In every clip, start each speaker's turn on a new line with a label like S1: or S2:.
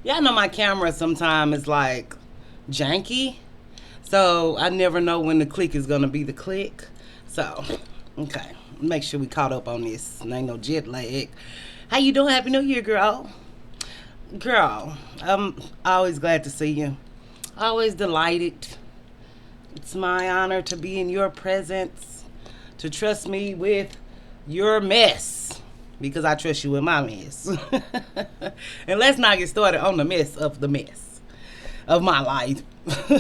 S1: Y'all know my camera sometimes is like janky. So I never know when the click is gonna be the click. So, okay. Make sure we caught up on this. Ain't no jet lag. How you doing? Happy New Year, girl. Girl, I'm always glad to see you. Always delighted. It's my honor to be in your presence, to trust me with your mess. Because I trust you with my mess. And let's not get started on the mess of my life.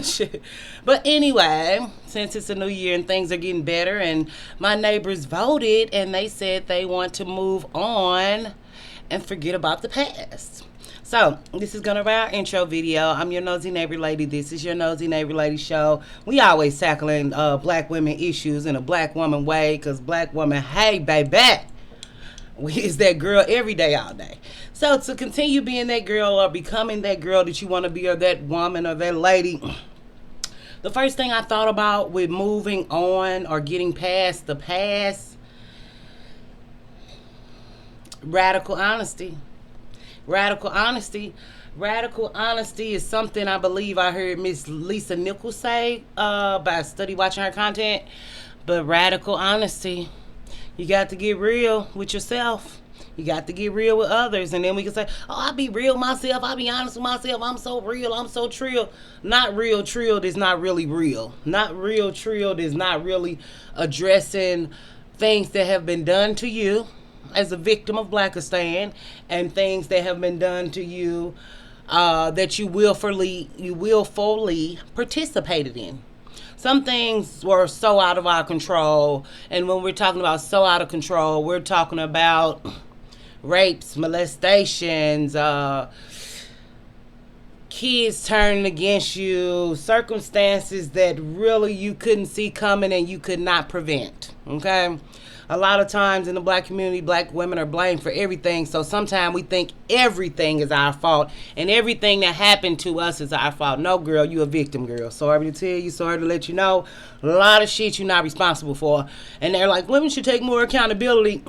S1: Shit. But anyway, since it's a new year and things are getting better, and my neighbors voted and they said they want to move on and forget about the past. So, this is gonna be our intro video. I'm your nosy neighbor lady. This is your nosy neighbor lady show. We always tackling black women issues in a black woman way, because black woman, hey baby, we is that girl every day, all day. So to continue being that girl or becoming that girl that you want to be, or that woman or that lady, the first thing I thought about with moving on or getting past the past, radical honesty. Radical honesty. Radical honesty is something I believe I heard Miss Lisa Nichols say by study watching her content. But radical honesty, you got to get real with yourself. You got to get real with others. And then we can say, oh, I be real myself. I be honest with myself. I'm so real. I'm so trill. Not real trilled is not really real. Not real trilled is not really addressing things that have been done to you as a victim of Blackistan, and things that have been done to you that you willfully participated in. Some things were so out of our control, and when we're talking about so out of control, we're talking about rapes, molestations, kids turning against you, circumstances that really you couldn't see coming and you could not prevent. Okay? A lot of times in the black community, black women are blamed for everything. So sometimes we think everything is our fault, and everything that happened to us is our fault. No, girl, you a victim, girl. Sorry to tell you, sorry to let you know. A lot of shit you're not responsible for. And they're like, women should take more accountability.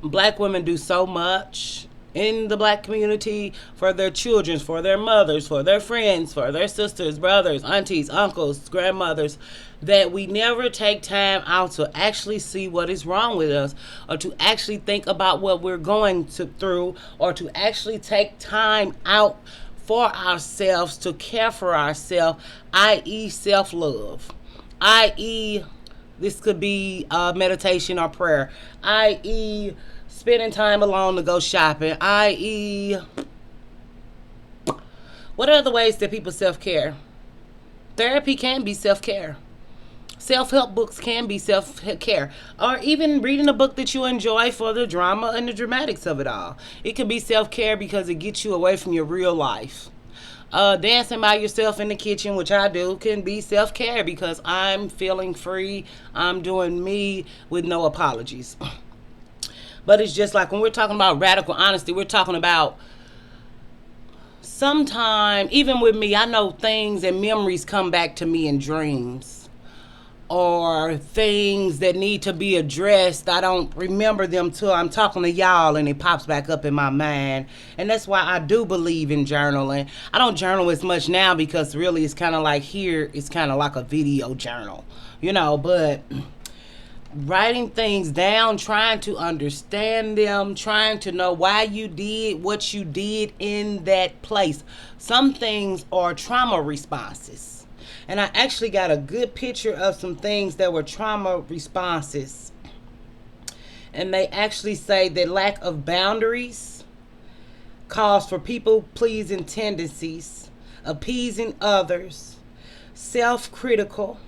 S1: Black women do so much in the black community for their children, for their mothers, for their friends, for their sisters, brothers, aunties, uncles, grandmothers, that we never take time out to actually see what is wrong with us, or to actually think about what we're going through, or to actually take time out for ourselves to care for ourselves, i.e. self-love, i.e. this could be meditation or prayer, i.e. spending time alone to go shopping, i.e. what are the ways that people self-care? Therapy can be self-care. Self-help books can be self-care. Or even reading a book that you enjoy for the drama and the dramatics of it all. It can be self-care because it gets you away from your real life. Dancing by yourself in the kitchen, which I do, can be self-care because I'm feeling free. I'm doing me with no apologies. But it's just like when we're talking about radical honesty, we're talking about sometimes, even with me, I know things and memories come back to me in dreams, or things that need to be addressed. I don't remember them till I'm talking to y'all and it pops back up in my mind. And that's why I do believe in journaling. I don't journal as much now because really it's kind of like here, it's kind of like a video journal, but writing things down, trying to understand them, trying to know why you did what you did in that place. Some things are trauma responses. And I actually got a good picture of some things that were trauma responses. And they actually say that lack of boundaries calls for people-pleasing tendencies, appeasing others, self-critical,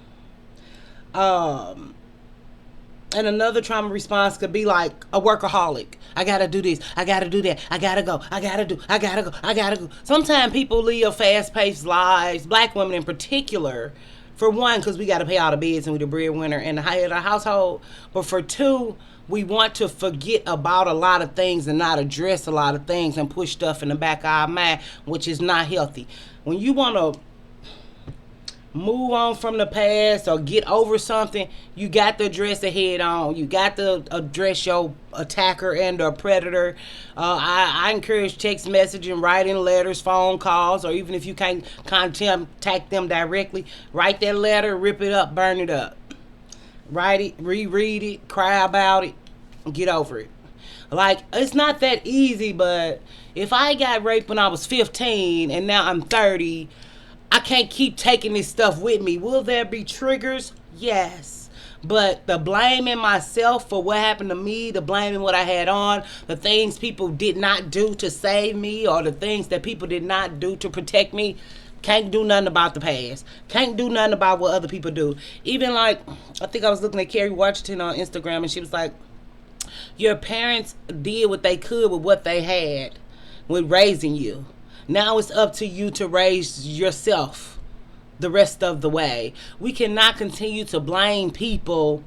S1: and another trauma response could be like a workaholic. I gotta do this. I gotta do that. I gotta go. I gotta go. Sometimes people live fast-paced lives, black women in particular, for one, because we gotta pay all the bills and we the breadwinner in the household. But for two, we want to forget about a lot of things and not address a lot of things and push stuff in the back of our mind, which is not healthy. When you want to move on from the past or get over something, you got to address it head on. You got to address your attacker and or predator. I encourage text messaging, writing letters, phone calls, or even if you can't contact them directly, write that letter, rip it up, burn it up. Write it, reread it, cry about it, get over it. Like, it's not that easy, but if I got raped when I was 15 and now I'm 30, I can't keep taking this stuff with me. Will there be triggers? Yes. But the blaming myself for what happened to me, the blaming what I had on, the things people did not do to save me, or the things that people did not do to protect me, can't do nothing about the past. Can't do nothing about what other people do. Even like, I think I was looking at Kerry Washington on Instagram, and she was like, your parents did what they could with what they had with raising you. Now it's up to you to raise yourself the rest of the way. We cannot continue to blame people,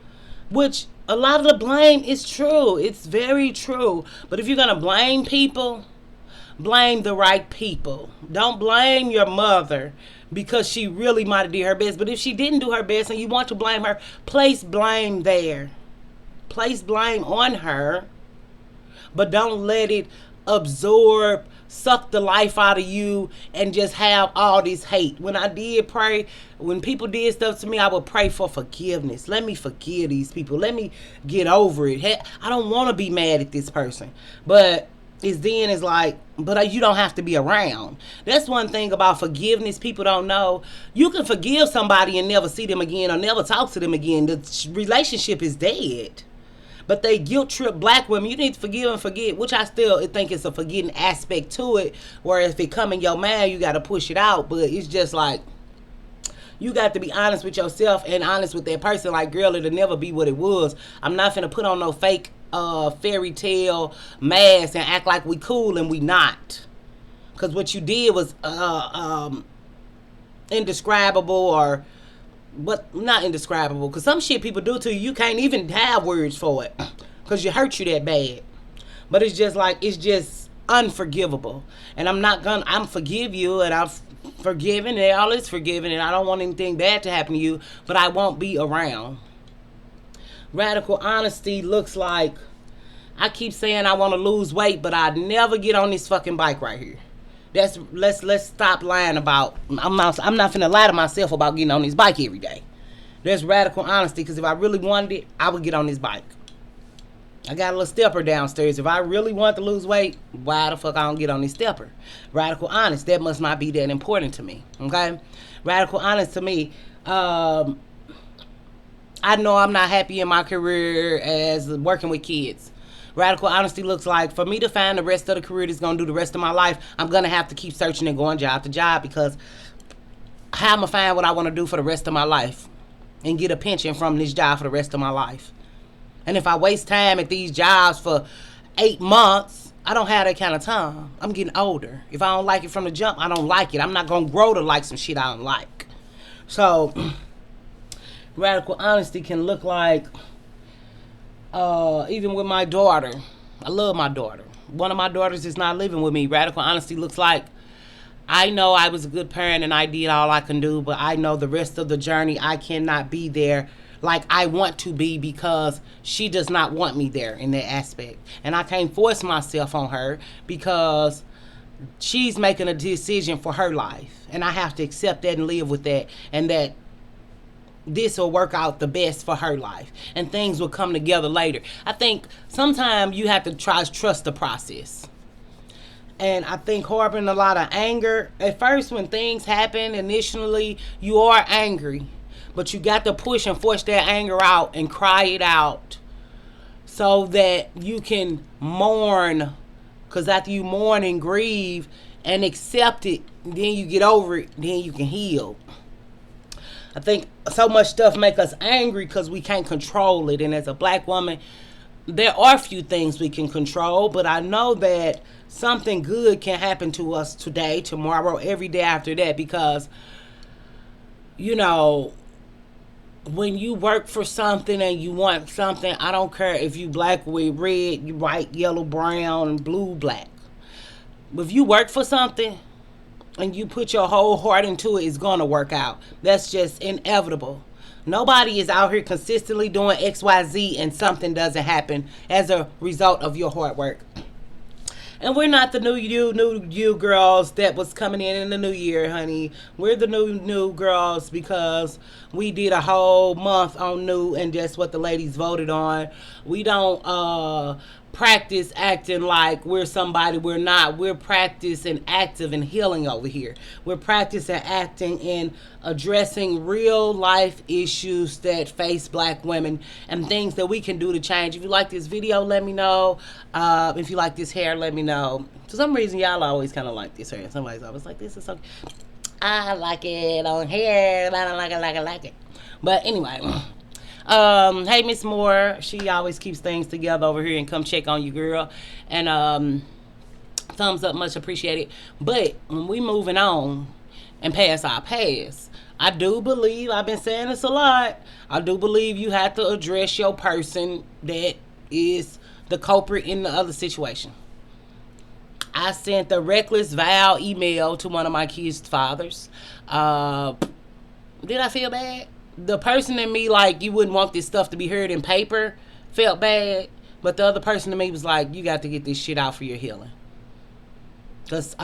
S1: which a lot of the blame is true. It's very true. But if you're going to blame people, blame the right people. Don't blame your mother because she really might have did her best. But if she didn't do her best and you want to blame her, place blame there. Place blame on her, but don't let it absorb, suck the life out of you, and just have all this hate. When I did pray, when people did stuff to me, I would pray for forgiveness. Let me forgive these people. Let me get over it. I don't want to be mad at this person. But it's like, but you don't have to be around. That's one thing about forgiveness people don't know. You can forgive somebody and never see them again or never talk to them again. The relationship is dead. But they guilt trip black women. You need to forgive and forget, which I still think it's a forgetting aspect to it, where if it come in your mind, you got to push it out. But it's just like, you got to be honest with yourself and honest with that person. Like, girl, it'll never be what it was. I'm not finna put on no fake fairy tale mask and act like we cool and we not. Because what you did was indescribable, or but not indescribable, because some shit people do to you, you can't even have words for it because you hurt you that bad. But it's just like, it's just unforgivable. And I'm forgive you, and I've forgiven, and all is forgiven, and I don't want anything bad to happen to you, but I won't be around. Radical honesty looks like, I keep saying I want to lose weight, but I never get on this fucking bike right here. Let's stop lying about. I'm not finna lie to myself about getting on this bike every day. That's radical honesty, because if I really wanted it, I would get on this bike. I got a little stepper downstairs. If I really want to lose weight, why the fuck I don't get on this stepper? Radical honest, that must not be that important to me. Okay? Radical honest to me, I know I'm not happy in my career as working with kids. Radical honesty looks like, for me to find the rest of the career that's going to do the rest of my life, I'm going to have to keep searching and going job to job, because how am I going to find what I want to do for the rest of my life and get a pension from this job for the rest of my life? And if I waste time at these jobs for 8 months, I don't have that kind of time. I'm getting older. If I don't like it from the jump, I don't like it. I'm not going to grow to like some shit I don't like. So radical honesty can look like, even with my daughter. I love my daughter. One of my daughters is not living with me. Radical honesty looks like, I know I was a good parent and I did all I can do, but I know the rest of the journey I cannot be there like I want to be, because she does not want me there in that aspect. And I can't force myself on her, because she's making a decision for her life. And I have to accept that and live with that, and that this will work out the best for her life, and things will come together later. I think sometimes you have to trust the process. And I think harboring a lot of anger, at first when things happen initially, you are angry, but you got to push and force that anger out and cry it out, so that you can mourn. Because after you mourn and grieve and accept it, then you get over it, then you can heal. I think so much stuff make us angry because we can't control it. And as a black woman, there are few things we can control, but I know that something good can happen to us today, tomorrow, every day after that, because, you know, when you work for something and you want something, I don't care if you black with red, you white, yellow, brown, blue, black. If you work for something and you put your whole heart into it, it's going to work out. That's just inevitable. Nobody is out here consistently doing XYZ and something doesn't happen as a result of your hard work. And we're not the new you girls that was coming in the new year, honey. We're the new girls because we did a whole month on new, and that's what the ladies voted on. We don't practice acting like we're somebody we're not. We're practicing active and healing over here. We're practicing acting and addressing real life issues that face black women and things that we can do to change. If you like this video, let me know. If you like this hair, let me know. For some reason, y'all always kind of like this hair. Somebody's always like, this is so... I like it on hair. I don't like it. But anyway... hey, Miss Moore, she always keeps things together over here, and come check on you, girl. And thumbs up, much appreciated. But when we moving on and past our past, I do believe, I've been saying this a lot, I do believe you have to address your person that is the culprit in the other situation. I sent the reckless vow email to one of my kids' fathers. Did I feel bad? The person in me, like, you wouldn't want this stuff to be heard in paper, felt bad. But the other person in me was like, you got to get this shit out for your healing. Because,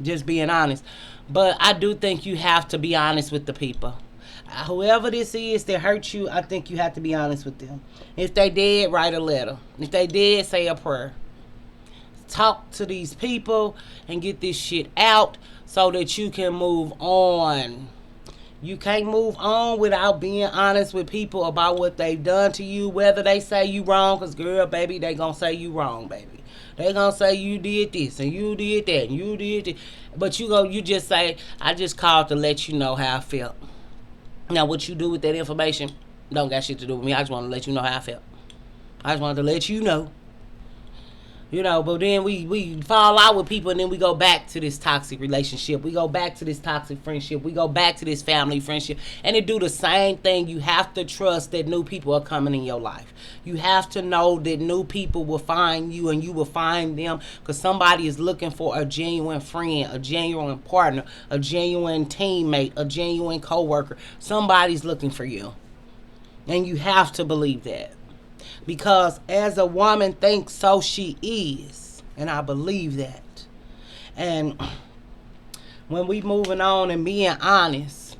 S1: just being honest. But I do think you have to be honest with the people. Whoever this is that hurt you, I think you have to be honest with them. If they did, write a letter. If they did, say a prayer. Talk to these people and get this shit out so that you can move on. You can't move on without being honest with people about what they've done to you, whether they say you wrong, because, girl, baby, they gonna say you wrong, baby. They gonna say you did this and you did that and you did this. But you just say, I just called to let you know how I felt. Now, what you do with that information don't got shit to do with me. I just want to let you know how I felt. I just wanted to let you know. You know, but then we fall out with people, and then we go back to this toxic relationship. We go back to this toxic friendship. We go back to this family friendship. And it do the same thing. You have to trust that new people are coming in your life. You have to know that new people will find you and you will find them, because somebody is looking for a genuine friend, a genuine partner, a genuine teammate, a genuine coworker. Somebody's looking for you. And you have to believe that. Because as a woman thinks, so she is. And I believe that. And when we moving on and being honest,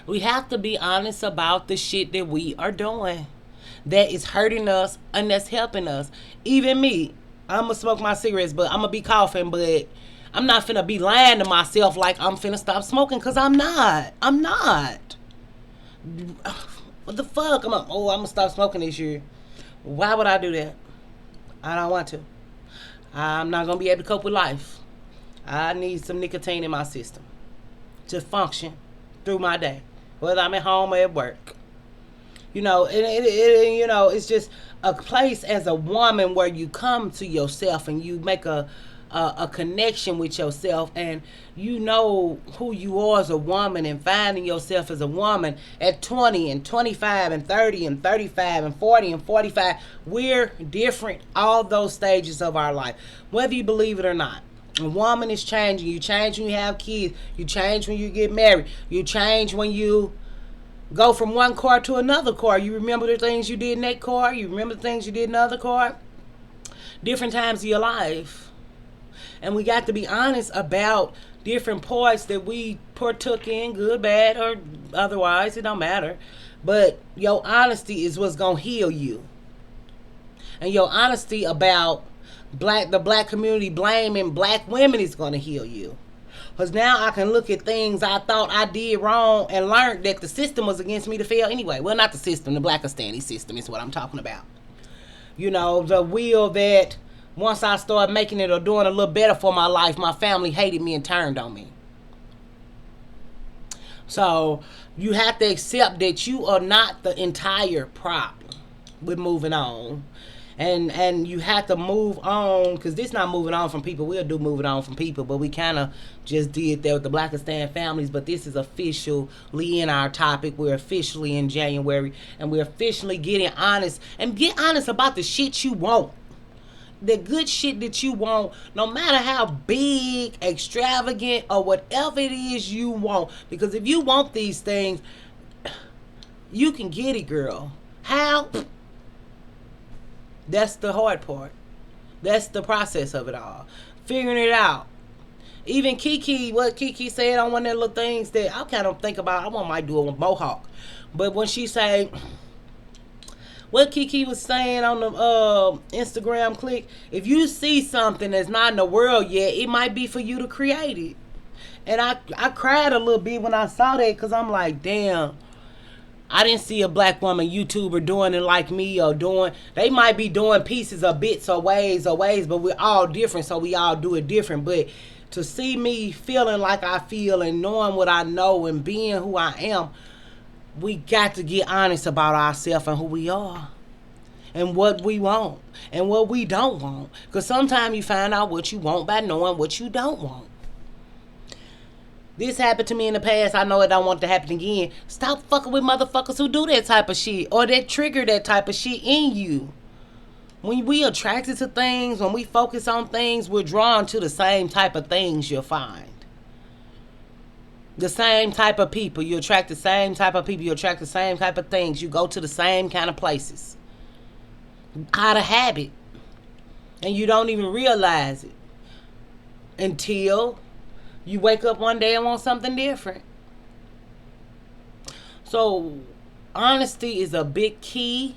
S1: we have to be honest about the shit that we are doing that is hurting us and that's helping us. Even me, I'm going to smoke my cigarettes, but I'm going to be coughing, but I'm not finna be lying to myself like I'm finna stop smoking, because I'm not. I'm not. What the fuck? I'm going to stop smoking this year. Why would I do that? I don't want to. I'm not going to be able to cope with life. I need some nicotine in my system to function through my day, whether I'm at home or at work. You know, you know, it's just a place as a woman where you come to yourself and you make a connection with yourself, and you know who you are as a woman, and finding yourself as a woman at 20 and 25 and 30 and 35 and 40 and 45. We're different all those stages of our life, whether you believe it or not. A woman is changing. You change when you have kids. You change when you get married. You change when you go from one car to another car. You remember the things you did in that car. You remember the things you did in another car. Different times of your life. And we got to be honest about different parts that we partook in, good, bad, or otherwise. It don't matter. But your honesty is what's going to heal you. And your honesty about the black community blaming black women is going to heal you. Because now I can look at things I thought I did wrong and learned that the system was against me to fail anyway. Well, not the system, the Blackistani system is what I'm talking about. You know, the will that once I started making it or doing a little better for my life, my family hated me and turned on me. So you have to accept that you are not the entire problem with moving on. And you have to move on, because this not moving on from people. We'll do moving on from people, but we kind of just did that with the Blackistan families. But this is officially in our topic. We're officially in January, and we're officially getting honest. And get honest about the shit you want. the good shit that you want, no matter how big, extravagant, or whatever it is you want. Because if you want these things, you can get it, girl. How? That's the hard part. That's the process of it all. Figuring it out. Even Kiki, what Kiki said on one of the little things that I kind of think about, I might do it with Mohawk. But when she say, what Kiki was saying on the Instagram click, if you see something that's not in the world yet, it might be for you to create it. And I cried a little bit when I saw that, because I'm like, damn, I didn't see a black woman YouTuber doing it like me, or they might be doing pieces or bits or ways, but we're all different, so we all do it different. But to see me feeling like I feel and knowing what I know and being who I am, we got to get honest about ourselves and who we are and what we want and what we don't want. Because sometimes you find out what you want by knowing what you don't want. This happened to me in the past. I know it don't want to happen again. Stop fucking with motherfuckers who do that type of shit, or that trigger that type of shit in you. When we attracted to things, when we focus on things, we're drawn to the same type of things you'll find. The same type of people. You attract the same type of people. You attract the same type of things. You go to the same kind of places. Out of habit. And you don't even realize it. Until you wake up one day and want something different. So, honesty is a big key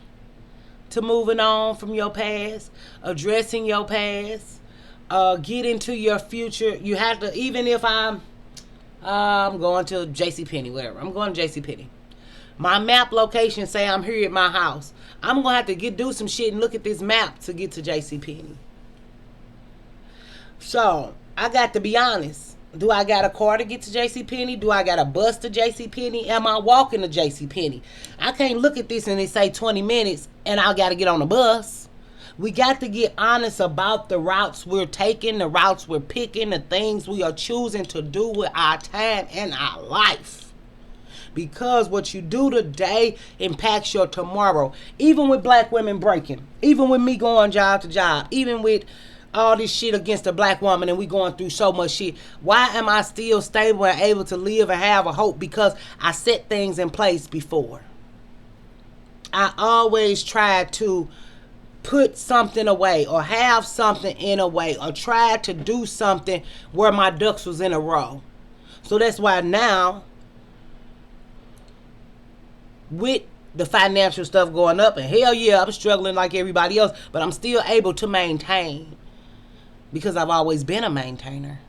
S1: to moving on from your past, addressing your past, get into your future. You have to, even if I'm going to JCPenney, whatever. I'm going to JCPenney. My map location say I'm here at my house. I'm going to have to do some shit and look at this map to get to JCPenney. So, I got to be honest. Do I got a car to get to JCPenney? Do I got a bus to JCPenney? Am I walking to JCPenney? I can't look at this and it say 20 minutes and I got to get on a bus. We got to get honest about the routes we're taking, the routes we're picking, the things we are choosing to do with our time and our life. Because what you do today impacts your tomorrow. Even with black women breaking. Even with me going job to job. Even with all this shit against a black woman and we going through so much shit. Why am I still stable and able to live and have a hope? Because I set things in place before. I always try to put something away or have something in a way or try to do something where my ducks was in a row. So that's why now, with the financial stuff going up, and hell yeah, I'm struggling like everybody else, but I'm still able to maintain. Because I've always been a maintainer.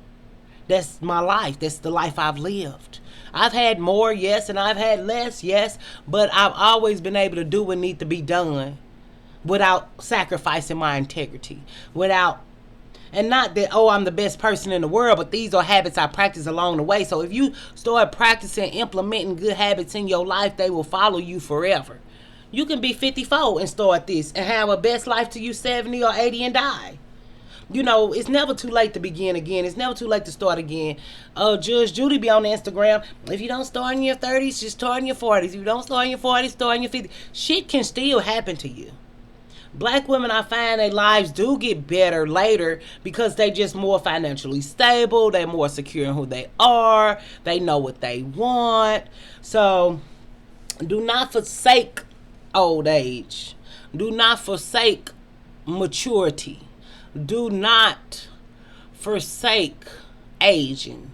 S1: That's my life. That's the life I've lived. I've had more, yes, and I've had less, yes. But I've always been able to do what needs to be done without sacrificing my integrity. And not that, oh, I'm the best person in the world, but these are habits I practice along the way. So if you start practicing, implementing good habits in your life, they will follow you forever. You can be 54 and start this and have a best life till you 70 or 80 and die. You know, it's never too late to begin again. It's never too late to start again. Judge Judy be on the Instagram. If you don't start in your 30s, just start in your 40s. If you don't start in your 40s, start in your 50s. Shit can still happen to you. Black women, I find their lives do get better later because they just more financially stable. They're more secure in who they are. They know what they want. So, do not forsake old age. Do not forsake maturity. Do not forsake aging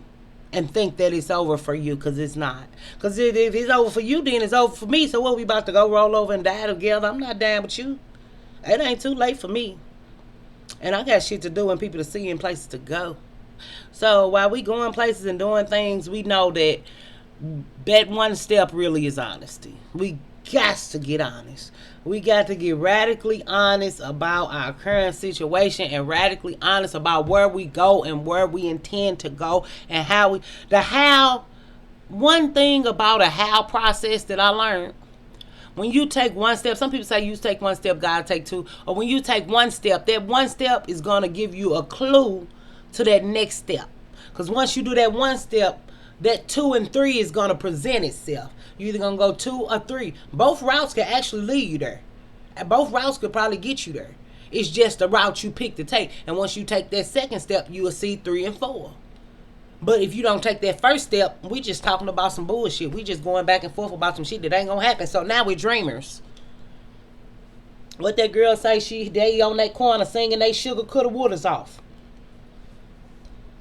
S1: and think that it's over for you, because it's not. Because if it's over for you, then it's over for me. So what, we about to go roll over and die together? I'm not down with you. It ain't too late for me. And I got shit to do and people to see and places to go. So while we going places and doing things, we know that one step really is honesty. We got to get honest. We got to get radically honest about our current situation and radically honest about where we go and where we intend to go and how. One thing about a how process that I learned, when you take one step, some people say you take one step, God take two. Or when you take one step, that one step is going to give you a clue to that next step. Because once you do that one step, that 2 and 3 is going to present itself. You're either going to go 2 or 3. Both routes can actually lead you there. And both routes could probably get you there. It's just the route you pick to take. And once you take that second step, you will see 3 and 4. But if you don't take that first step, we just talking about some bullshit. We just going back and forth about some shit that ain't gonna happen. So now we're dreamers. What that girl say? They on that corner singing they sugar coulda woulda's off.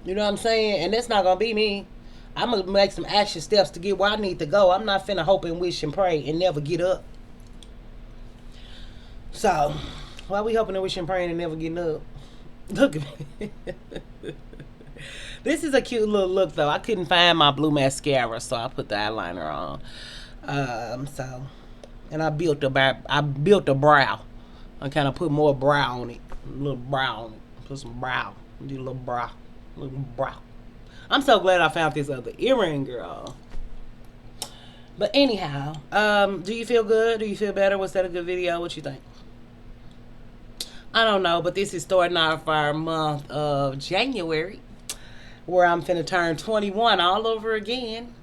S1: You know what I'm saying? And that's not gonna be me. I'm gonna make some action steps to get where I need to go. I'm not finna hope and wish and pray and never get up. So, why we hoping and wishing and praying and never getting up? Look at me. This is a cute little look though. I couldn't find my blue mascara, so I put the eyeliner on. And I built a brow. I kind of put more brow on it, a little brow on it. Put some brow. Do a little brow. I'm so glad I found this other earring, girl. But anyhow, do you feel good? Do you feel better? Was that a good video? What you think? I don't know, but this is starting off our month of January, where I'm finna turn 21 all over again.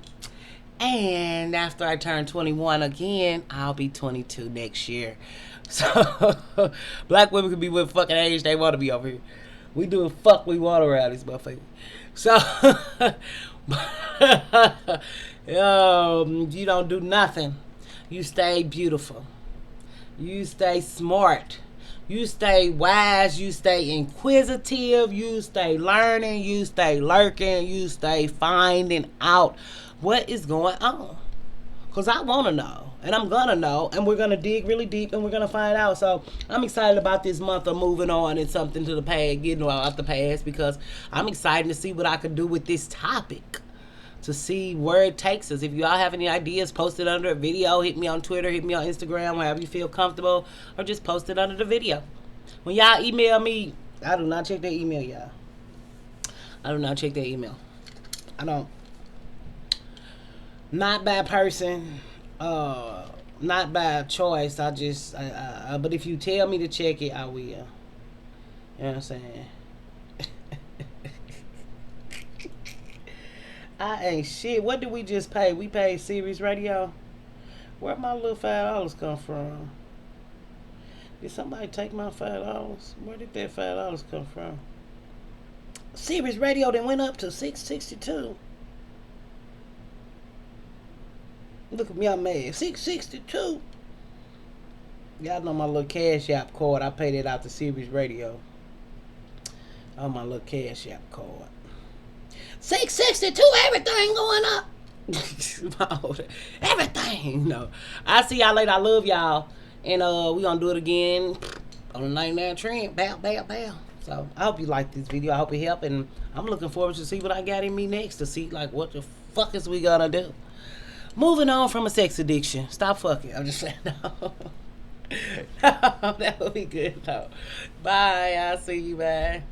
S1: And after I turn 21 again, I'll be 22 next year. So, black women can be what fucking age they want to be over here. We do the fuck we want around this motherfucker. So, you don't do nothing. You stay beautiful. You stay smart. You stay wise. You stay inquisitive. You stay learning. You stay lurking. You stay finding out what is going on. Because I want to know. And I'm going to know. And we're going to dig really deep. And we're going to find out. So I'm excited about this month of moving on and something to the past. Getting out the past. Because I'm excited to see what I can do with this topic. To see where it takes us. If y'all have any ideas, post it under a video. Hit me on Twitter. Hit me on Instagram. Wherever you feel comfortable. Or just post it under the video. When y'all email me, I do not check that email, y'all. I do not check that email. I don't. Not by person. Not by choice. I just, but if you tell me to check it, I will. You know what I'm saying? I ain't shit. What did we just pay? We paid Sirius Radio. Where my little $5 come from? Did somebody take my $5? Where did that $5 come from? Sirius Radio then went up to $6.62. Look at me, I'm mad. $6.62. Y'all know my little Cash App card. I paid it out to Sirius Radio. On my little Cash App card. $6.62. Everything going up. Everything. No. I'll see y'all later. I love y'all. And we gonna do it again on the 99 trend. Bow, bow, bow. So I hope you like this video. I hope it helped. And I'm looking forward to see what I got in me next. To see like what the fuck is we gonna do. Moving on from a sex addiction. Stop fucking. I'm just saying no. No, that would be good though. Bye. I'll see you. Bye.